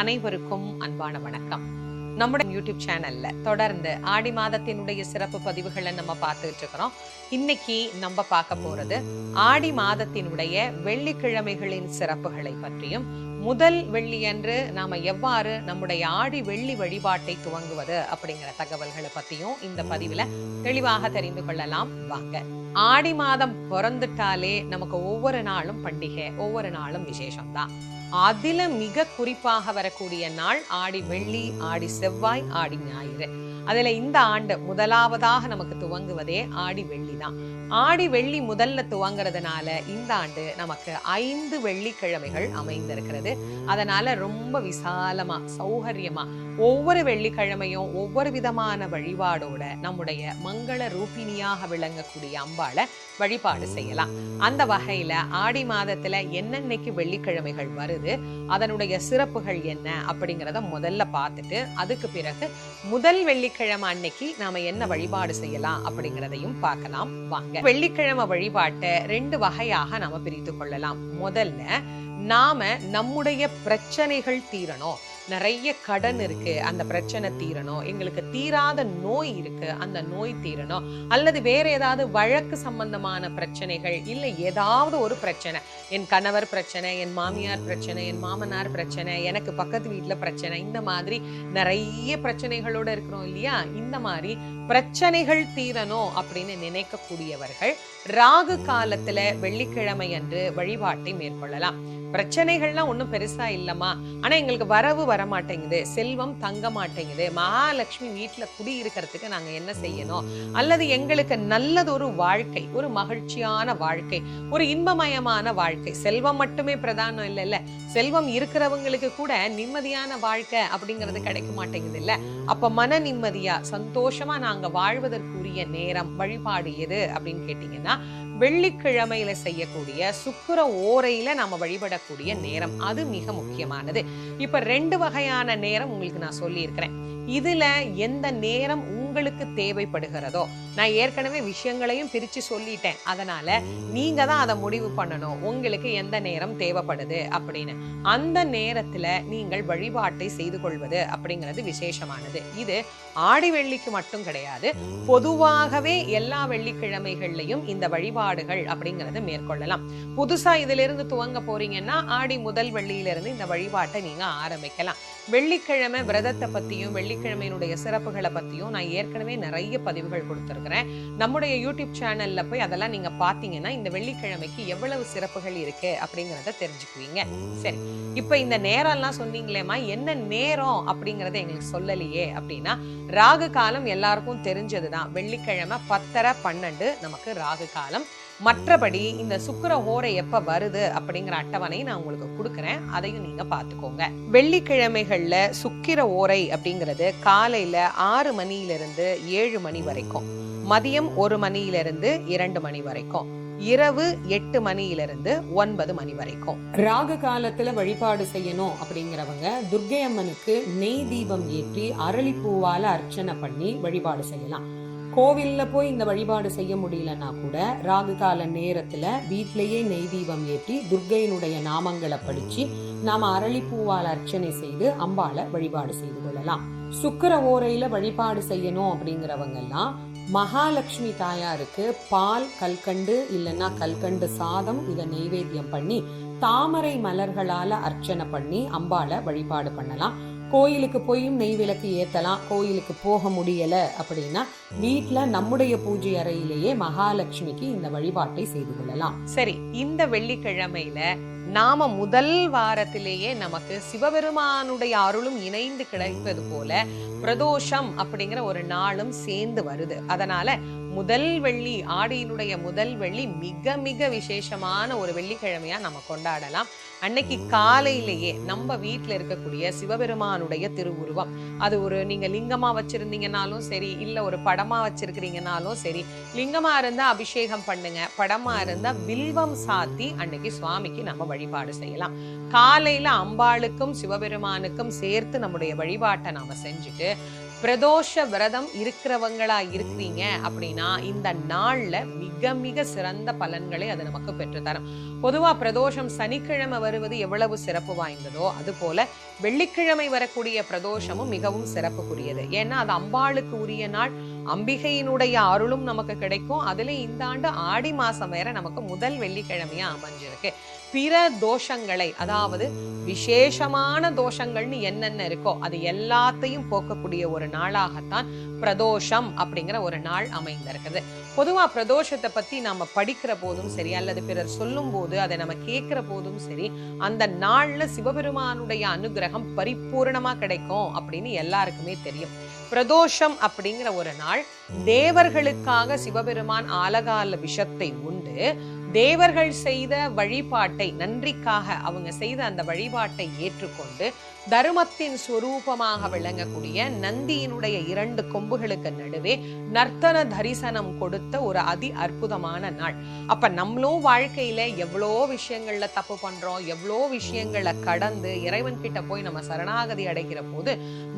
அனைவருக்கும் அன்பான வணக்கம். நம்முடைய யூடியூப் சேனல்ல தொடர்ந்து ஆடி மாதத்தினுடைய சிறப்பு பதிவுகளை நம்ம பார்த்துட்டு இருக்கிறோம். இன்னைக்கு நம்ம பார்க்க போறது ஆடி மாதத்தினுடைய வெள்ளிக்கிழமைகளின் சிறப்புகளை பற்றியும், முதல் வெள்ளியன்று நாம எவ்வாறு நம்முடைய ஆடி வெள்ளி வழிபாட்டை துவங்குவது அப்படிங்கிற தகவல்களை பத்தியும் இந்த பதிவுல தெளிவாக தெரிந்து கொள்ளலாம். வாங்க. ஆடி மாதம் பிறந்துட்டாலே நமக்கு ஒவ்வொரு நாளும் பண்டிகை, ஒவ்வொரு நாளும் விசேஷம்தான். அதில மிக குறிப்பாக வரக்கூடிய நாள் ஆடி வெள்ளி, ஆடி செவ்வாய், ஆடி ஞாயிறு. அதுல இந்த ஆண்டு முதலாவதாக நமக்கு துவங்குவதே ஆடி வெள்ளி தான். ஆடி வெள்ளி முதல்ல துவங்குறதுனால இந்த ஆண்டு நமக்கு 5 வெள்ளிக்கிழமைகள் அமைந்திருக்கிறது. அதனால ரொம்ப விசாலமா, சௌகரியமா ஒவ்வொரு வெள்ளிக்கிழமையும் ஒவ்வொரு விதமான வழிபாடோட நம்முடைய மங்கள ரூபிணியாக விளங்கக்கூடிய அம்பாளை வழிபாடு செய்யலாம். அந்த வகையில ஆடி மாதத்துல என்னென்னைக்கு வெள்ளிக்கிழமைகள் வருது, அதனுடைய சிறப்புகள் என்ன அப்படிங்கிறத முதல்ல பார்த்துட்டு அதுக்கு பிறகு முதல் வெள்ளிக்கிழமை அன்னைக்கு நாம என்ன வழிபாடு செய்யலாம் அப்படிங்கிறதையும் பார்க்கலாம். வாங்க. வெள்ளிக்கிழமை வழிபாட்டை 2 வகையாக நாம பிரித்து கொள்ளலாம். முதல்ல நாம நம்முடைய பிரச்சனைகள் தீரணும். நிறைய கடன் இருக்கு, அந்த பிரச்சனை தீரணும். எங்களுக்கு தீராத நோய் இருக்கு, அந்த நோய் தீரணும். அல்லது வேற ஏதாவது வழக்கு சம்பந்தமான பிரச்சனைகள், இல்லை ஏதாவது ஒரு பிரச்சனை, என் கணவர் பிரச்சனை, என் மாமியார் பிரச்சனை, என் மாமனார் பிரச்சனை, எனக்கு பக்கத்து வீட்டுல பிரச்சனை, இந்த மாதிரி நிறைய பிரச்சனைகளோட இருக்கிறோம் இல்லையா? இந்த மாதிரி பிரச்சனைகள் தீரணும் அப்படின்னு நினைக்கக்கூடியவர்கள் ராகு காலத்துல வெள்ளிக்கிழமை அன்று வழிபாட்டை மேற்கொள்ளலாம். பிரச்சனைகள்லாம் ஒன்றும் பெருசா இல்லம்மா, ஆனா எங்களுக்கு வரவு வரமாட்டேங்குது, செல்வம் தங்க மாட்டேங்குது, மகாலட்சுமி வீட்டுல குடியிருக்கிறதுக்கு நாங்க என்ன செய்யணும், அல்லது எங்களுக்கு நல்லதொரு வாழ்க்கை, ஒரு மகிழ்ச்சியான வாழ்க்கை, ஒரு இன்பமயமான வாழ்க்கை, செல்வம் மட்டுமே பிரதானம் இல்ல, செல்வம் இருக்கிறவங்களுக்கு கூட நிம்மதியான வாழ்க்கை அப்படிங்கிறது கிடைக்க மாட்டேங்குது இல்ல. அப்ப மன நிம்மதியா சந்தோஷமா நாங்க வாழ்வதற்குரிய நேரம், வழிபாடு எது அப்படின்னு கேட்டீங்கன்னா வெள்ளிக்கிழமையில செய்யக்கூடிய சுக்கிர ஓரையில நாம வழிபடக்கூடிய நேரம், அது மிக முக்கியமானது. இப்ப 2 வகையான நேரம் உங்களுக்கு நான் சொல்லி இருக்கிறேன். இதுல எந்த நேரம் உங்களுக்கு தேவைப்படுகிறதோ, நான் ஏற்கனவே விஷயங்களையும் பிரிச்சு சொல்லிட்டேன், அதனால நீங்க தான் அதை முடிவு பண்ணணும் உங்களுக்கு எந்த நேரம் தேவைப்படுது அப்படின்னு. அந்த நேரத்துல நீங்கள் வழிபாட்டை செய்து கொள்வது அப்படிங்கிறது விசேஷமானது. இது ஆடி வெள்ளிக்கு மட்டும் கிடையாது, பொதுவாகவே எல்லா வெள்ளிக்கிழமைகள்லையும் இந்த வழிபாடுகள் அப்படிங்கறது மேற்கொள்ளலாம். புதுசா இதுல இருந்து துவங்க போறீங்கன்னா ஆடி முதல் வெள்ளியிலிருந்து இந்த வழிபாட்டை நீங்க ஆரம்பிக்கலாம். வெள்ளிக்கிழமை விரதத்தை பத்தியும் வெள்ளிக்கிழமையினுடைய சிறப்புகளை பத்தியும் நான் ஏற்கனவே நிறைய பதிவுகள் கொடுத்திருக்கிறேன். நம்முடைய யூடியூப் சேனல்ல போய் அதெல்லாம் நீங்க பாத்தீங்கன்னா இந்த வெள்ளிக்கிழமைக்கு எவ்வளவு சிறப்புகள் இருக்கு அப்படிங்கறத தெரிஞ்சுக்குவீங்க. சரி, இப்ப இந்த நேரம் எல்லாம் சொன்னீங்களேமா, என்ன நேரம் அப்படிங்கறத எங்களுக்கு சொல்லலையே அப்படின்னா, ராகு காலம் எல்லாருக்கும் தெரிஞ்சதுதான். வெள்ளிக்கிழமை 10:30, 12 நமக்கு ராகு காலம். மற்றபடி இந்த சுக்கிர ஓரை எப்ப வருது அப்படிங்கிற அட்டவணை நான் உங்களுக்கு கொடுக்குறேன், அதையும் நீங்க பாத்துக்கோங்க. வெள்ளிக்கிழமைகள்ல சுக்கிர ஓரை அப்படிங்கிறது காலையில 6 மணியிலிருந்து 7 மணி வரைக்கும், மதியம் 1 மணியிலிருந்து 2 மணி வரைக்கும், இரவு 8 மணியிலிருந்து 9 மணி வரைக்கும். ராகு காலத்துல வழிபாடு செய்யணும் அப்படிங்கிறவங்க துர்க்கை அம்மனுக்கு நெய் தீபம் ஏற்றி அரளிப்பூவால அர்ச்சனை பண்ணி வழிபாடு செய்யலாம். கோவில்ல போய் இந்த வழிபாடு செய்ய முடியலன்னா கூட ராகு கால நேரத்துல வீட்டிலேயே நெய் தீபம் ஏற்றி துர்க்கையினுடைய நாமங்களை படிச்சு நாம அரளிப்பூவால் அர்ச்சனை செய்து அம்பாளை வழிபாடு செய்து கொள்ளலாம். சுக்கிர ஓரையில வழிபாடு செய்யணும் அப்படிங்கிறவங்க எல்லாம் மகாலட்சுமி தாயாருக்கு பால், கல்கண்டு இல்லைன்னா கல்கண்டு சாதம் இதை நெய்வேத்தியம் பண்ணி தாமரை மலர்களால அர்ச்சனை பண்ணி அம்பாளை வழிபாடு பண்ணலாம். கோயிலுக்கு போயும் நெய் விளக்கு ஏத்தலாம். கோயிலுக்கு போக முடியல அப்படின்னா வீட்டுல நம்முடைய பூஜை அறையிலேயே மகாலட்சுமிக்கு இந்த வழிபாட்டை செய்து கொள்ளலாம். சரி, இந்த வெள்ளிக்கிழமையில நாம முதல் வாரத்திலேயே நமக்கு சிவபெருமானுடைய அருளும் இணைந்து கிடைப்பது போல பிரதோஷம் அப்படிங்கிற ஒரு நாளும் சேர்ந்து வருது. அதனால முதல் வெள்ளி, ஆடியினுடைய முதல் வெள்ளி மிக மிக விசேஷமான ஒரு வெள்ளிக்கிழமையா நம்ம கொண்டாடலாம். அன்னைக்கு காலையிலேயே நம்ம வீட்டுல இருக்கக்கூடிய சிவபெருமானுடைய திருவுருவம், அது ஒரு நீங்க லிங்கமா வச்சிருந்தீங்கன்னாலும் சரி, இல்ல ஒரு படமா வச்சிருக்கிறீங்கன்னாலும் சரி, லிங்கமா இருந்தா அபிஷேகம் பண்ணுங்க, படமா இருந்தா வில்வம் சாத்தி அன்னைக்கு சுவாமிக்கு நம்ம வழிபாடு செய்யலாம். காலையில அம்பாளுக்கும் சிவபெருமானுக்கும் சேர்த்து நம்முடைய வழிபாட்டை நாம செஞ்சுட்டு பிரதோஷ விரதம் இருக்கிறவங்களா இருக்கிறீங்க அப்படின்னா இந்த நாள்ல மிக மிக சிறந்த பலன்களை அது நமக்கு பெற்றுத்தரும். பொதுவா பிரதோஷம் சனிக்கிழமை வருவது எவ்வளவு சிறப்பு வாய்ந்ததோ அது போல வெள்ளிக்கிழமை வரக்கூடிய பிரதோஷமும் மிகவும் சிறப்புக்குரியது. ஏன்னா அது அம்பாளுக்கு உரிய நாள், அம்பிகையினுடைய அருளும் நமக்கு கிடைக்கும். அதுல இந்த ஆண்டு ஆடி மாசம் வேற நமக்கு முதல் வெள்ளிக்கிழமையா அமைஞ்சிருக்கு. பிற தோஷங்களை, அதாவது விசேஷமான தோஷங்கள்னு என்னென்ன இருக்கோ அது எல்லாத்தையும் போக்கக்கூடிய ஒரு நாளாகத்தான் பிரதோஷம் அப்படிங்கிற ஒரு நாள் அமைந்திருக்குது. பொதுவா பிரதோஷத்தை பத்தி நாம படிக்கிற போதும் சரி, அல்லது பிறர் சொல்லும் போது அதை நம்ம கேட்கிற போதும் சரி, அந்த நாள்ல சிவபெருமானுடைய அனுகிரகம் பரிபூர்ணமா கிடைக்கும் அப்படின்னு எல்லாருக்குமே தெரியும். பிரதோஷம் அப்படிங்கிற ஒரு நாள் தேவர்களுக்காக சிவபெருமான் ஆலகால விஷத்தை உண்டு தேவர்கள் செய்த வழிபாட்டை, நன்றிக்காக அவங்க செய்த அந்த வழிபாட்டை ஏற்றுக்கொண்டு தர்மத்தின் ஸ்வரூபமாக விளங்கக்கூடிய நந்தியினுடைய 2 கொம்புகளுக்கு நடுவே நர்த்தன தரிசனம் கொடுத்த ஒரு அதி அற்புதமான நாள். அப்ப நம்மளும் வாழ்க்கையில எவ்வளோ விஷயங்கள்ல தப்பு பண்றோம், எவ்வளோ விஷயங்களை கடந்து இறைவன் கிட்ட போய் நம்ம சரணாகதி அடைகிற போது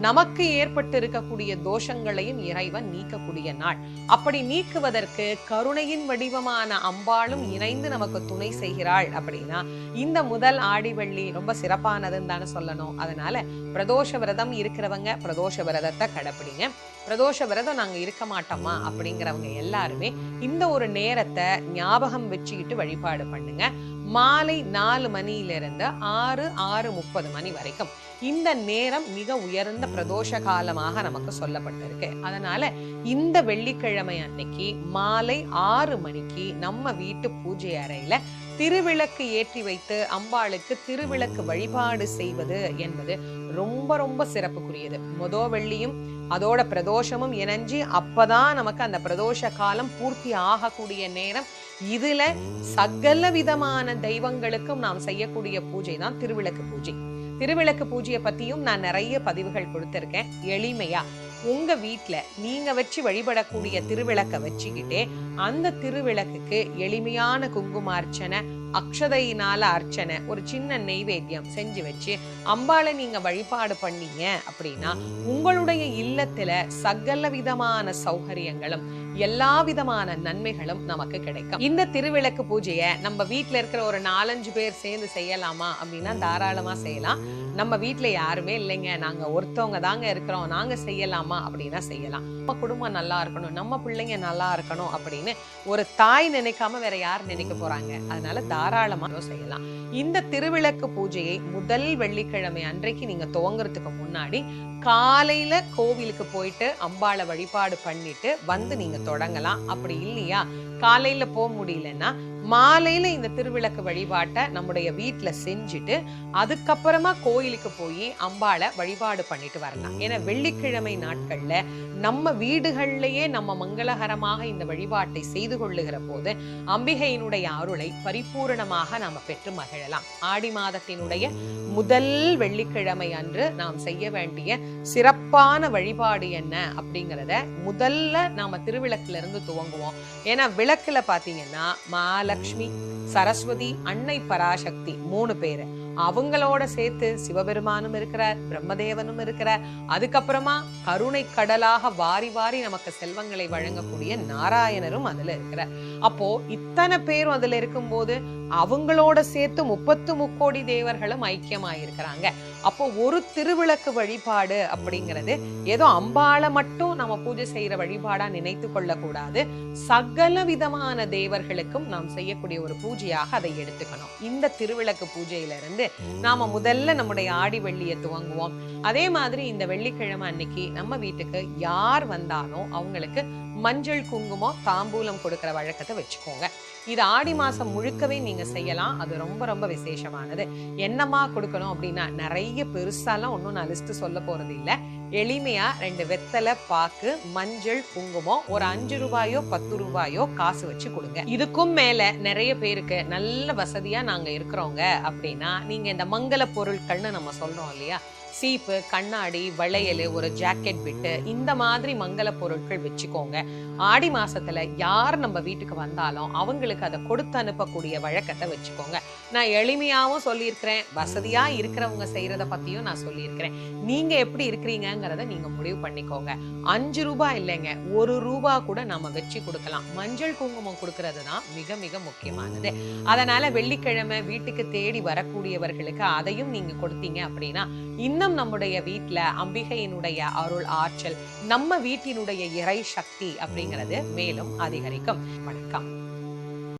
நமக்கு ஏற்பட்டு இருக்கக்கூடிய தோஷங்களையும் இறைவன் நீக்கக்கூடிய நாள். அப்படி நீக்குவதற்கு கருணையின் வடிவமான அம்பாளும் இணைந்து நமக்கு துணை செய்கிறாள். அப்படின்னா இந்த முதல் ஆடி வெள்ளி ரொம்ப சிறப்பானதுன்னு தானே சொல்லணும். அதனால பிரதோஷ விரதம் இருக்கிறவங்க பிரதோஷ விரதத்தை கடைப்பிடிங்க. பிரதோஷ விரதம் நாங்க இருக்க மாட்டோமா அப்படிங்கிறவங்க எல்லாருமே இந்த ஒரு நேரத்தை ஞாபகம் வச்சுக்கிட்டு வழிபாடு பண்ணுங்க. மாலை 4 மணியிலிருந்து 6:30 மணி வரைக்கும் இந்த நேரம் மிக உயர்ந்த பிரதோஷ காலமாக நமக்கு சொல்லப்பட்டிருக்கு. அதனால இந்த வெள்ளிக்கிழமை அன்னைக்கு மாலை 6 மணிக்கு நம்ம வீட்டு பூஜை அறையில திருவிளக்கு ஏற்றி வைத்து அம்பாளுக்கு திருவிளக்கு வழிபாடு செய்வது என்பது ரொம்ப ரொம்ப சிறப்புக்குரியது. வெள்ளியும் அதோட பிரதோஷமும் இணைஞ்சு அப்பதான் நமக்கு அந்த பிரதோஷ காலம் பூர்த்தி ஆகக்கூடிய நேரம். இதுல சகல விதமான தெய்வங்களுக்கும் நாம் செய்யக்கூடிய பூஜை தான் திருவிளக்கு பூஜை. திருவிளக்கு பூஜையை பத்தியும் நான் நிறைய பதிவுகள் கொடுத்திருக்கேன். எளிமையா உங்க வீட்டுல நீங்க வச்சு வழிபடக்கூடிய திருவிளக்க வச்சுக்கிட்டே அந்த திருவிளக்குக்கு எளிமையான குங்குமார்ச்சனை, அக்ஷதையினால அர்ச்சனை, ஒரு சின்ன நெய்வேத்தியம் செஞ்சு வச்சு அம்பாளை நீங்க வழிபாடு பண்ணீங்க அப்படின்னா உங்களுடைய இல்லத்துல சகல விதமான சௌகரியங்களும் எல்லா விதமான நன்மைகளும் நமக்கு கிடைக்கும். இந்த திருவிளக்கு பூஜையை நம்ம வீட்டுல இருக்கிற ஒரு 4-5 பேர் சேர்ந்து செய்யலாமா அப்படின்னா தாராளமா செய்யலாம். நம்ம வீட்டுல யாருமே இல்லைங்க, நாங்க ஒருத்தவங்க தாங்க இருக்கிறோம், நாங்க செய்யலாமா அப்படின்னா செய்யலாம். நம்ம குடும்பம் நல்லா இருக்கணும், நம்ம பிள்ளைங்க நல்லா இருக்கணும் அப்படின்னு ஒரு தாய் நினைக்காம வேற யார் நினைக்க போறாங்க? அதனால தாராளமா செய்யலாம். இந்த திருவிளக்கு பூஜையை முதல் வெள்ளிக்கிழமை அன்றைக்கு நீங்க துவங்குறதுக்கு முன்னாடி காலையில கோவிலுக்கு போயிட்டு அம்பாளை வழிபாடு பண்ணிட்டு வந்து நீங்க தொடங்கலாம். அப்படி இல்லையா காலையில போக முடியலன்னா மாலையில இந்த திருவிளக்கு வழிபாட்டை நம்முடைய வீட்டுல செஞ்சுட்டு அதுக்கப்புறமா கோயிலுக்கு போய் அம்பாளை வழிபாடு பண்ணிட்டு வரலாம். ஏன்னா வெள்ளிக்கிழமை நாட்கள்ல நம்ம வீடுகள்லயே நம்ம மங்களகரமாக இந்த வழிபாட்டை செய்து கொள்ளுகிற போது அம்பிகையினுடைய அருளை பரிபூரணமாக நாம பெற்று மகிழலாம். ஆடி மாதத்தினுடைய முதல் வெள்ளிக்கிழமை அன்று நாம் செய்ய வேண்டிய சிறப்பான வழிபாடு என்ன அப்படிங்கிறத முதல்ல நாம திருவிளக்குல இருந்து துவங்குவோம். ஏன்னா விளக்குல பாத்தீங்கன்னா மகாலட்சுமி, சரஸ்வதி, அன்னை பராசக்தி 3 பேரு, அவங்களோட சேர்த்து சிவபெருமானும் இருக்கிறார், பிரம்மதேவனும் இருக்கிறார். அதுக்கப்புறமா கருணை கடலாக வாரி வாரி நமக்கு செல்வங்களை வழங்கக்கூடிய நாராயணரும் அதுல இருக்கிறார். அப்போ இத்தனை பேரும் அதுல இருக்கும்போது அவங்களோட சேர்த்து 33 தேவர்களும் ஐக்கியமாயிருக்கிறாங்க. அப்போ ஒரு திருவிளக்கு வழிபாடு அப்படிங்கிறது ஏதோ அம்பாளை மட்டும் நம்ம பூஜை செய்யற வழிபாடா நினைத்து கொள்ளக்கூடாது. சகல விதமான தேவர்களுக்கும் நாம் செய்யக்கூடிய ஒரு பூஜையாக அதை எடுத்துக்கணும். இந்த திருவிளக்கு பூஜையில இருந்து நாம முதல்ல நம்முடைய ஆடி வெள்ளியை துவங்குவோம். அதே மாதிரி இந்த வெள்ளிக்கிழமை அன்னைக்கு நம்ம வீட்டுக்கு யார் வந்தாலும் அவங்களுக்கு மஞ்சள், குங்குமம், தாம்பூலம் கொடுக்கிற வழக்கத்தை வச்சுக்கோங்க. இது ஆடி மாசம் முழுக்கவே நீங்க செய்யலாம். அது ரொம்ப ரொம்ப விசேஷமானது. என்னமா கொடுக்கணும் அப்படின்னா நிறைய பெருசாலாம் ஒன்னும் நான் லிஸ்ட் சொல்ல போறது இல்ல. எளிமையா 2 வெத்தலை பாக்கு, மஞ்சள், குங்குமம், ஒரு 5 ரூபாயோ 10 ரூபாயோ காசு வச்சு கொடுங்க. இதுக்கும் மேல நிறைய பேருக்கு நல்ல வசதியா நாங்க இருக்கிறோங்க அப்படின்னா நீங்க இந்த மங்கள பொருட்கள்னு நம்ம சொல்றோம் இல்லையா, சீப்பு, கண்ணாடி, வளையல், ஒரு ஜாக்கெட் பிட்டு, இந்த மாதிரி மங்கள பொருட்கள் வச்சுக்கோங்க. ஆடி மாசத்துல யார் நம்ம வீட்டுக்கு வந்தாலும் அவங்களுக்கு அதை கொடுத்து அனுப்பக்கூடிய வழக்கத்தை வச்சுக்கோங்க. நான் எளிமையாவும் சொல்லியிருக்கிறேன், வசதியா இருக்கிறவங்க செய்யறத பத்தியும் நான் சொல்லியிருக்கிறேன். நீங்க எப்படி இருக்கிறீங்கிறத நீங்க முடிவு பண்ணிக்கோங்க. 5 ரூபாய் இல்லைங்க, 1 ரூபாய் கூட நாம வச்சு கொடுக்கலாம். மஞ்சள் குங்குமம் கொடுக்கறது தான் மிக மிக முக்கியமானது. அதனால வெள்ளிக்கிழமை வீட்டுக்கு தேடி வரக்கூடியவர்களுக்கு அதையும் நீங்க கொடுத்தீங்க அப்படின்னா இன்னும் நம்முடைய வீட்டுல அம்பிகையினுடைய அருள் ஆற்றல், நம்ம வீட்டினுடைய இறை சக்தி அப்படிங்கிறது மேலும் அதிகரிக்கும். வணக்கம்.